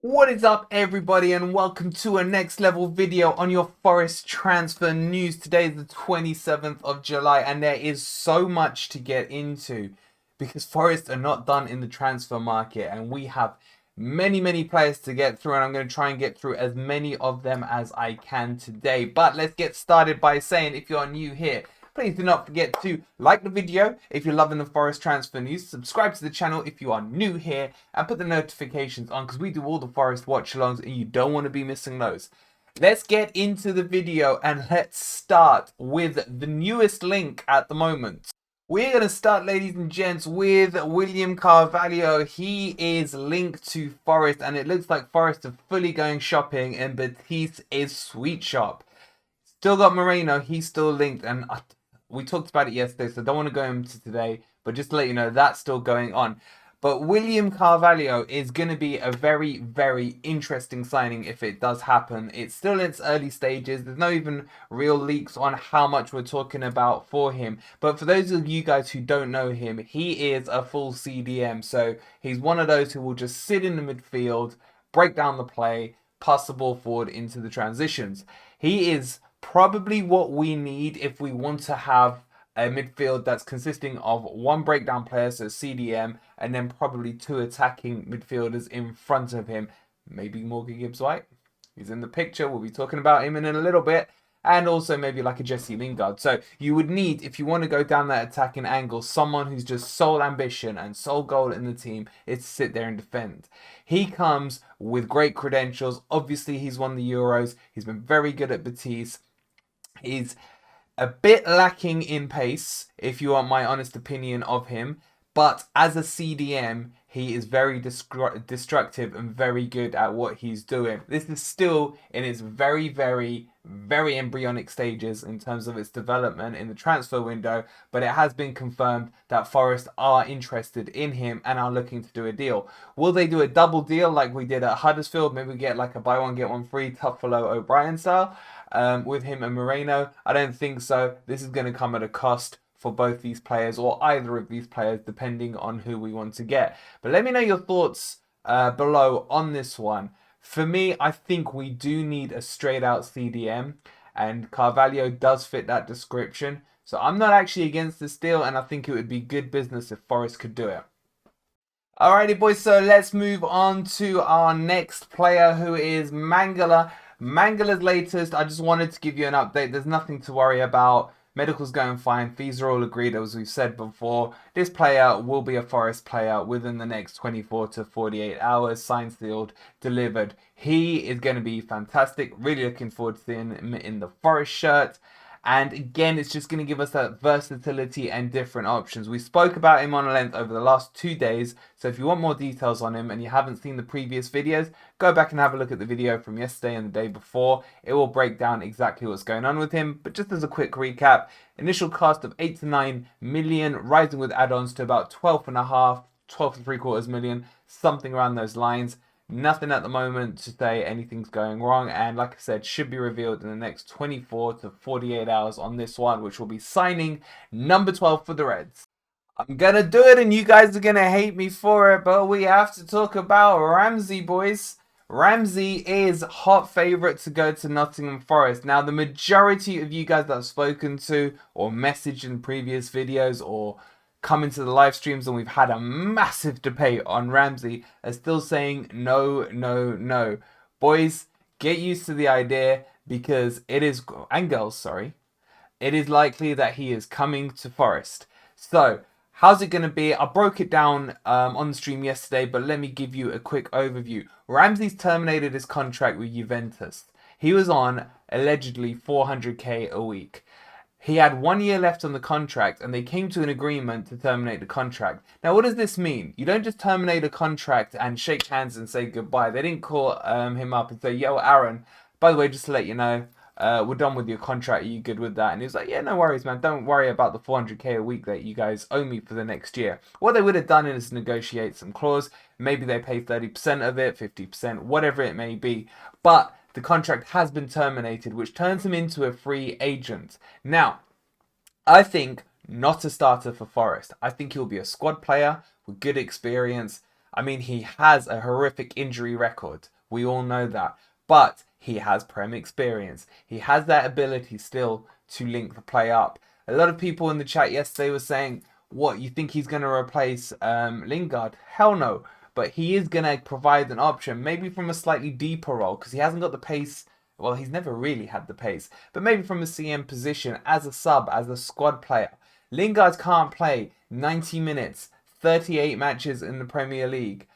What is up, everybody, and welcome to a next level video on your Forest transfer news. Today is the 27th of July, and there is so much to get into because Forest are not done in the transfer market, and we have many players to get through, and I'm going to try and get through as many of them as I can today. But let's get started by saying, if you're new here, please do not forget to like the video if you're loving the Forest transfer news, subscribe to the channel if you are new here, and put the notifications on because we do all the Forest watch-alongs and you don't want to be missing those. Let's get into the video and let's start with the newest link at the moment. We're going to start, ladies and gents, with William Carvalho. He is linked to Forest, and it looks like Forest are fully going shopping in Batiste's sweet shop. Still got Moreno, he's still linked, and we talked about it yesterday, so I don't want to go into today, but just to let you know, that's still going on. But William Carvalho is going to be a very interesting signing if it does happen. It's still in its early stages. There's no even real leaks on how much we're talking about for him. But for those of you guys who don't know him, he is a full CDM. So he's one of those who will just sit in the midfield, break down the play, pass the ball forward into the transitions. He is probably what we need if we want to have a midfield that's consisting of one breakdown player, so CDM, and then probably two attacking midfielders in front of him. Maybe Morgan Gibbs-White. He's in the picture. We'll be talking about him in a little bit. And also maybe like a Jesse Lingard. So you would need, if you want to go down that attacking angle, someone who's just sole ambition and sole goal in the team is to sit there and defend. He comes with great credentials. Obviously, he's won the Euros. He's been very good at Betis. He's a bit lacking in pace, if you want my honest opinion of him. But as a CDM, he is very destructive and very good at what he's doing. This is still in its very embryonic stages in terms of its development in the transfer window, but it has been confirmed that Forest are interested in him and are looking to do a deal. Will they do a double deal like we did at Huddersfield? Maybe we get like a buy one get one free Tuffalo O'Brien style with him and Moreno? I don't think so. This is going to come at a cost for both these players or either of these players, depending on who we want to get. But let me know your thoughts below on this one. For me, I think we do need a straight out CDM, and Carvalho does fit that description. So I'm not actually against this deal, and I think it would be good business if Forest could do it. Alrighty, boys, so let's move on to our next player, who is Mangala. Mangala's latest, I just wanted to give you an update. There's nothing to worry about. Medical's going fine. Fees are all agreed, as we've said before. This player will be a Forest player within the next 24 to 48 hours. Signed, sealed, delivered. He is going to be fantastic. Really looking forward to seeing him in the Forest shirt. And again, it's just going to give us that versatility and different options. We spoke about him on length over the last 2 days. So if you want more details on him and you haven't seen the previous videos, go back and have a look at the video from yesterday and the day before. It will break down exactly what's going on with him. But just as a quick recap, initial cost of 8 to 9 million, rising with add-ons to about 12.5, 12 to 3/4 million, something around those lines. Nothing at the moment to say anything's going wrong, and like I said, should be revealed in the next 24 to 48 hours on this one, which will be signing number 12 for the Reds. I'm gonna do it and you guys are gonna hate me for it, but we have to talk about Ramsey, boys. Ramsey is hot favourite to go to Nottingham Forest. Now, the majority of you guys that I've spoken to or messaged in previous videos or come into the live streams and we've had a massive debate on Ramsey are still saying no. Boys, get used to the idea because it is, and girls, sorry, it is likely that he is coming to Forest. So, how's it going to be? I broke it down on the stream yesterday, but let me give you a quick overview. Ramsey's terminated his contract with Juventus. He was on, allegedly, 400k a week. He had 1 year left on the contract and they came to an agreement to terminate the contract. Now, what does this mean? You don't just terminate a contract and shake hands and say goodbye. They didn't call him up and say, yo, Arron, by the way, just to let you know, we're done with your contract. Are you good with that? And he was like, yeah, no worries, man. Don't worry about the 400k a week that you guys owe me for the next year. What they would have done is negotiate some clause. Maybe they pay 30% of it, 50%, whatever it may be. But the contract has been terminated, which turns him into a free agent. Now, I think not a starter for Forest. I think he'll be a squad player with good experience. I mean, he has a horrific injury record. We all know that. But he has Prem experience. He has that ability still to link the play up. A lot of people in the chat yesterday were saying, what, you think he's going to replace Lingard? Hell no. But he is going to provide an option, maybe from a slightly deeper role, because he hasn't got the pace. Well, he's never really had the pace. But maybe from a CM position, as a sub, as a squad player. Lingard can't play 90 minutes, 38 matches in the Premier League,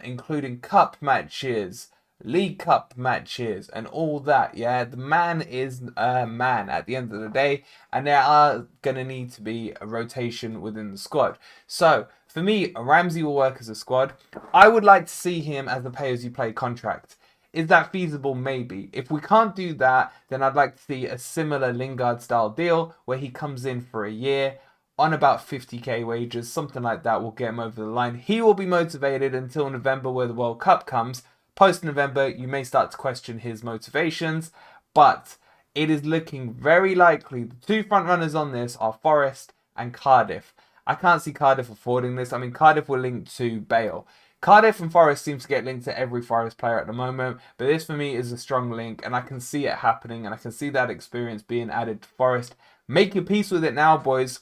including cup matches, League Cup matches, and all that. Yeah, the man is a man at the end of the day, and there are going to need to be a rotation within the squad. So, for me, Ramsey will work as a squad. I would like to see him as a pay-as-you-play contract. Is that feasible? Maybe. If we can't do that, then I'd like to see a similar Lingard-style deal where he comes in for a year on about 50k wages, something like that will get him over the line. He will be motivated until November where the World Cup comes. Post-November, you may start to question his motivations, but it is looking very likely the two front runners on this are Forest and Cardiff. I can't see Cardiff affording this. I mean, Cardiff were linked to Bale. Cardiff and Forest seems to get linked to every Forest player at the moment, but this for me is a strong link, and I can see it happening, and I can see that experience being added to Forest. Make your peace with it now, boys.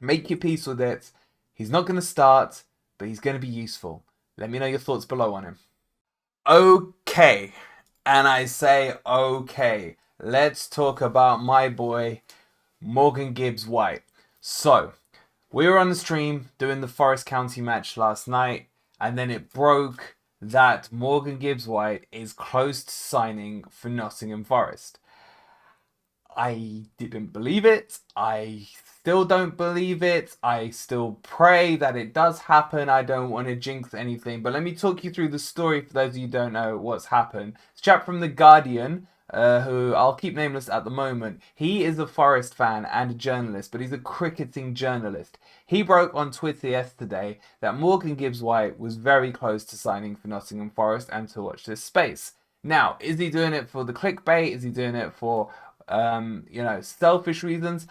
Make your peace with it. He's not going to start, but he's going to be useful. Let me know your thoughts below on him. Okay, and I say okay, let's talk about my boy Morgan Gibbs White. So, we were on the stream doing the Forest County match last night, and then it broke that Morgan Gibbs White is close to signing for Nottingham Forest. I didn't believe it. I still don't believe it. I still pray that it does happen. I don't want to jinx anything. But let me talk you through the story for those of you who don't know what's happened. It's a chap from The Guardian, who I'll keep nameless at the moment. He is a Forest fan and a journalist, but he's a cricketing journalist. He broke on Twitter yesterday that Morgan Gibbs White was very close to signing for Nottingham Forest and to watch this space. Now, is he doing it for the clickbait? Is he doing it for selfish reasons?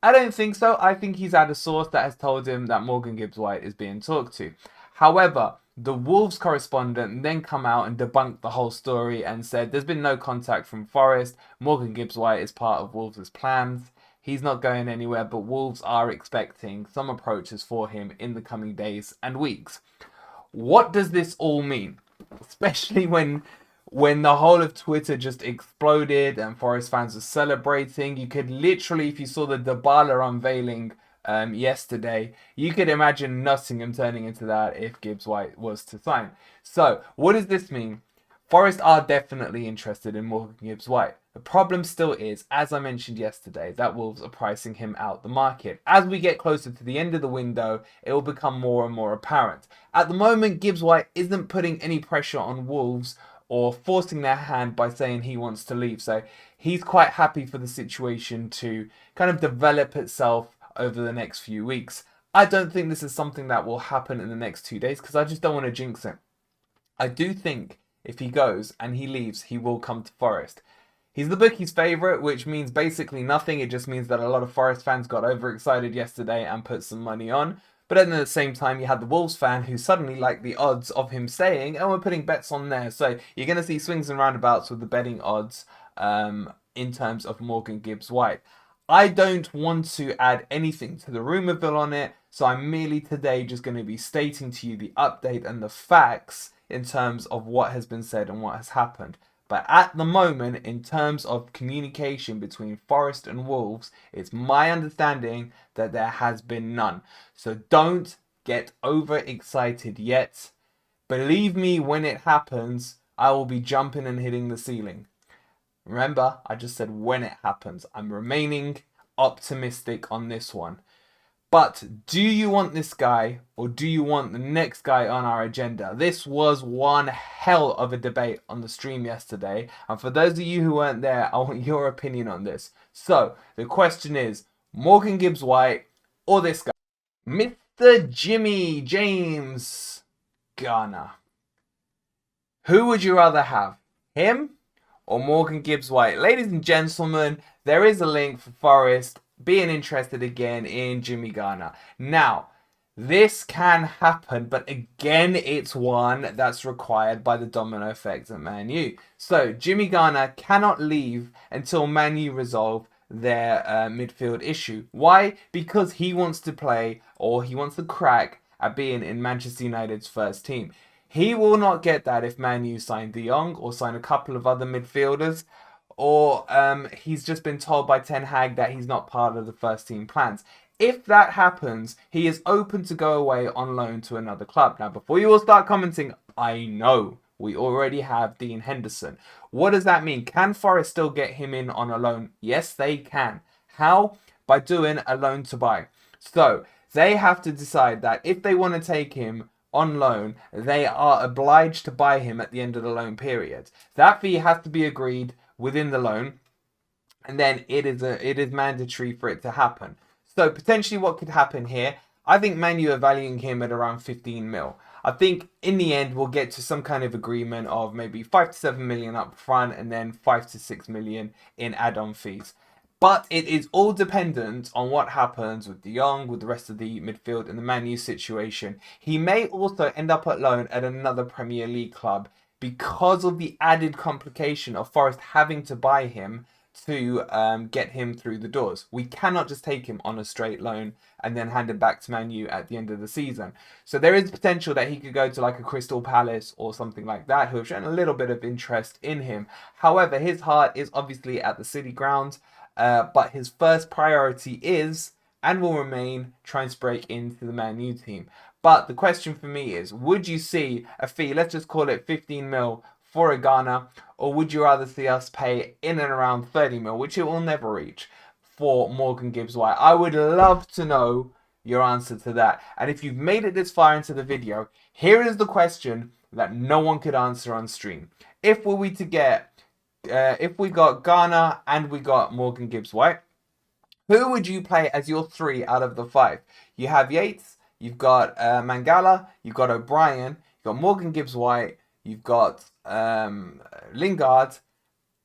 I don't think so. I think he's had a source that has told him that Morgan Gibbs White is being talked to. However, the Wolves correspondent then come out and debunked the whole story and said there's been no contact from Forest. Morgan Gibbs White is part of Wolves' plans. He's not going anywhere, but Wolves are expecting some approaches for him in the coming days and weeks. What does this all mean? Especially when the whole of Twitter just exploded and Forest fans were celebrating. You could literally, if you saw the Dybala unveiling yesterday, you could imagine Nottingham turning into that if Gibbs White was to sign. So, what does this mean? Forest are definitely interested in Morgan Gibbs White. The problem still is, as I mentioned yesterday, that Wolves are pricing him out the market. As we get closer to the end of the window, it will become more and more apparent. At the moment, Gibbs White isn't putting any pressure on Wolves or forcing their hand by saying he wants to leave. So he's quite happy for the situation to kind of develop itself over the next few weeks. I don't think this is something that will happen in the next 2 days because I just don't want to jinx it. I do think if he goes and he leaves, he will come to Forest. He's the bookie's favourite, which means basically nothing. It just means that a lot of Forest fans got overexcited yesterday and put some money on. But then at the same time, you had the Wolves fan who suddenly liked the odds of him staying and we're putting bets on there. So you're going to see swings and roundabouts with the betting odds in terms of Morgan Gibbs White. I don't want to add anything to the rumourville on it. So I'm merely today just going to be stating to you the update and the facts in terms of what has been said and what has happened. But at the moment, in terms of communication between Forest and Wolves, it's my understanding that there has been none. So don't get overexcited yet. Believe me, when it happens, I will be jumping and hitting the ceiling. Remember, I just said when it happens. I'm remaining optimistic on this one. But do you want this guy or do you want the next guy on our agenda? This was one hell of a debate on the stream yesterday. And for those of you who weren't there, I want your opinion on this. So the question is, Morgan Gibbs White or this guy? Mr. Jimmy James Garner. Who would you rather have? Him or Morgan Gibbs White? Ladies and gentlemen, there is a link for Forest being interested again in Jimmy Garner. Now, This can happen, but again, it's one that's required by the domino effect at Man U. So Jimmy Garner cannot leave until Man U resolve their midfield issue. Why? Because he wants to play, or he wants to crack at being in Manchester United's first team. He will not get that if Man U sign De Jong or sign a couple of other midfielders, or he's just been told by Ten Hag that he's not part of the first team plans. If that happens, he is open to go away on loan to another club. Now, before you all start commenting, I know we already have Dean Henderson. What does that mean? Can Forest still get him in on a loan? Yes, they can. How? By doing a loan to buy. So they have to decide that if they want to take him on loan, they are obliged to buy him at the end of the loan period. That fee has to be agreed within the loan, and then it is mandatory for it to happen. So potentially what could happen here, I think Man U are valuing him at around 15 mil. I think in the end we'll get to some kind of agreement of maybe 5 to 7 million up front and then 5 to 6 million in add-on fees. But it is all dependent on what happens with De Jong, with the rest of the midfield and the Man U situation. He may also end up at loan at another Premier League club because of the added complication of Forest having to buy him to get him through the doors. We cannot just take him on a straight loan and then hand him back to Man U at the end of the season. So there is potential that he could go to like a Crystal Palace or something like that, who have shown a little bit of interest in him. However, his heart is obviously at the City ground, but his first priority is and will remain trying to break into the Man U team. But the question for me is, would you see a fee, let's just call it 15 mil, for a Garner, or would you rather see us pay in and around 30 mil, which it will never reach, for Morgan Gibbs White? I would love to know your answer to that. And if you've made it this far into the video, here is the question that no one could answer on stream. If we got Garner and we got Morgan Gibbs White, who would you play as your 3 out of the 5? You have Yates, you've got Mangala, you've got O'Brien, you've got Morgan Gibbs White, you've got Lingard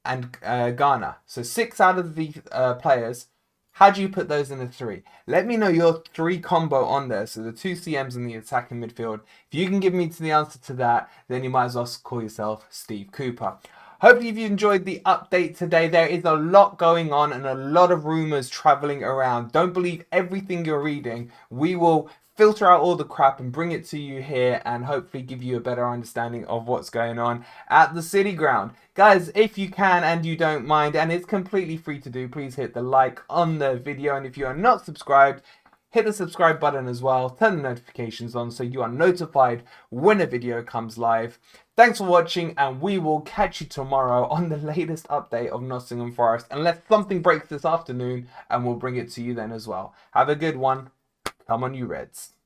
and Garner. So 6 out of the players. How do you put those in the 3? Let me know your 3 combo on there. So the 2 CMs in the attacking midfield. If you can give me the answer to that, then you might as well call yourself Steve Cooper. Hopefully you enjoyed the update today. There is a lot going on and a lot of rumours travelling around. Don't believe everything you're reading. We will filter out all the crap and bring it to you here and hopefully give you a better understanding of what's going on at the City ground. Guys, if you can and you don't mind, and it's completely free to do, please hit the like on the video. And if you are not subscribed, hit the subscribe button as well. Turn the notifications on so you are notified when a video comes live. Thanks for watching, and we will catch you tomorrow on the latest update of Nottingham Forest, unless something breaks this afternoon, and we'll bring it to you then as well. Have a good one. Come on, you Reds.